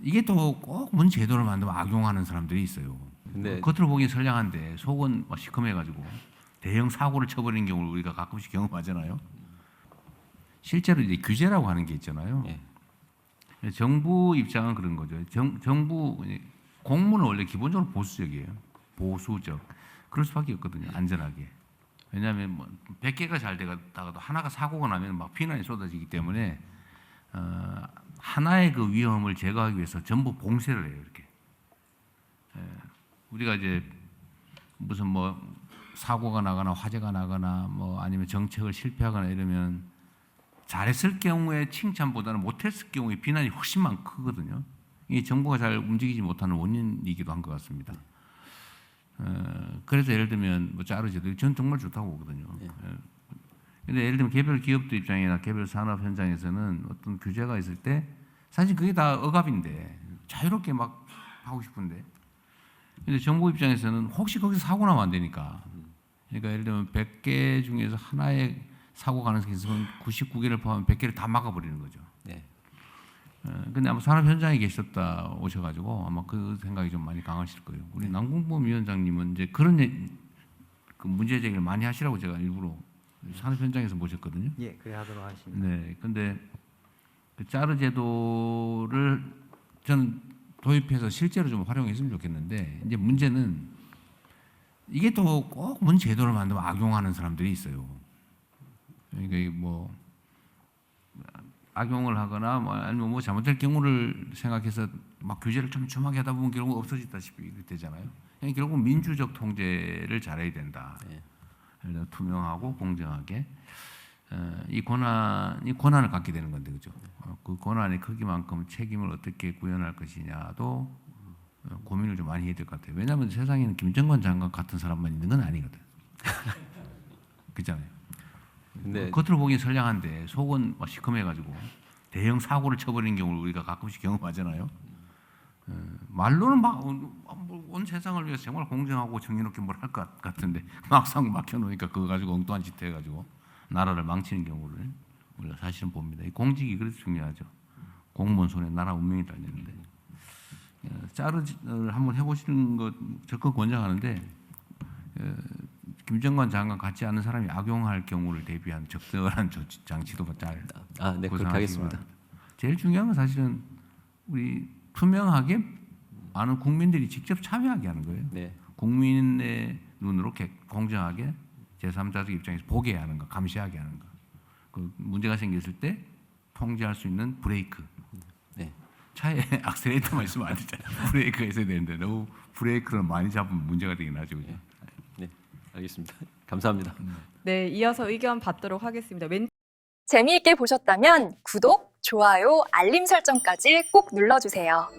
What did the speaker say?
이게 또 꼭 문 제도를 만들면 악용하는 사람들이 있어요. 근데 겉으로 보기엔 선량한데 속은 막 시커매가지고 대형 사고를 쳐버리는 경우를 우리가 가끔씩 경험하잖아요. 실제로 이제 규제라고 하는 게 있잖아요. 예. 정부 입장은 그런 거죠. 정부 공무는 원래 기본적으로 보수적이에요. 보수적. 그럴 수밖에 없거든요. 안전하게. 왜냐하면 뭐 100개가 잘 되다가도 하나가 사고가 나면 막 피난이 쏟아지기 때문에 하나의 그 위험을 제거하기 위해서 전부 봉쇄를 해요. 이렇게. 우리가 이제 무슨 뭐 사고가 나거나 화재가 나거나 뭐 아니면 정책을 실패하거나 이러면 잘했을 경우에 칭찬보다는 못했을 경우에 비난이 훨씬 크거든요. 이게 정부가 잘 움직이지 못하는 원인이기도 한 것 같습니다. 그래서 예를 들면 뭐 짜르제도 저는 정말 좋다고 보거든요. 근데 예를 들면 개별 기업들 입장이나 개별 산업 현장에서는 어떤 규제가 있을 때 사실 그게 다 억압인데 자유롭게 막 하고 싶은데 근데 정부 입장에서는 혹시 거기서 사고 나면 안 되니까 그러니까 예를 들면 100개 중에서 하나의 사고 가능성이 있으면 99개를 포함하면 100개를 다 막아버리는 거죠. 네. 근데 아마 산업 현장에 계셨다 오셔가지고 아마 그 생각이 좀 많이 강하실 거예요. 우리 남궁범 위원장님은 이제 그런 그 문제 제기를 많이 하시라고 제가 일부러 산업 현장에서 모셨거든요. 예, 그래 하도록 하겠습니다. 네, 근데 그 짜르 제도를 저는 도입해서 실제로 좀 활용했으면 좋겠는데 이제 문제는 이게 또 꼭 문 제도를 만들면 악용하는 사람들이 있어요. 그러니까 뭐 악용을 하거나 뭐 아니면 뭐 잘못될 경우를 생각해서 막 규제를 촘촘하게 하다 보면 결국 없어지다시피 되잖아요. 그러니까 결국 민주적 통제를 잘해야 된다. 네. 투명하고 공정하게 이 권한을 갖게 되는 건데 그죠? 그 권한의 크기만큼 책임을 어떻게 구현할 것이냐도 고민을 좀 많이 해야 될 것 같아요. 왜냐하면 세상에는 김정관 장관 같은 사람만 있는 건 아니거든. 그렇잖아요. 근데 겉으로 보기엔 선량한데 속은 막 시커매가지고 대형 사고를 쳐버리는 경우를 우리가 가끔씩 경험하잖아요. 말로는 막 온 세상을 위해서 정말 공정하고 정의롭게 뭘 할 것 같은데 막상 막혀놓으니까 그거 가지고 엉뚱한 짓 해가지고 나라를 망치는 경우를 우리가 사실은 봅니다. 이 공직이 그래서 중요하죠. 공무원 손에 나라 운명이 달리는데 짜르를 한번 해보시는 것 적극 권장하는데 김정관 장관 같지 않은 사람이 악용할 경우를 대비한 적절한 장치도 잘 네, 그렇게 하겠습니다. 제일 중요한 건 사실은 우리 투명하게 많은 국민들이 직접 참여하게 하는 거예요. 네. 국민의 눈으로 공정하게 제3자적 입장에서 보게 하는 거, 감시하게 하는 거. 그 문제가 생겼을 때 통제할 수 있는 브레이크. 네. 차에 악셀레이터만 있으면 안 되잖아요. 브레이크가 있어야 되는데 너무 브레이크를 많이 잡으면 문제가 되긴 하죠. 그죠? 네. 알겠습니다. 감사합니다. 네, 이어서 의견 받도록 하겠습니다. 재미있게 보셨다면 구독, 좋아요, 알림 설정까지 꼭 눌러주세요.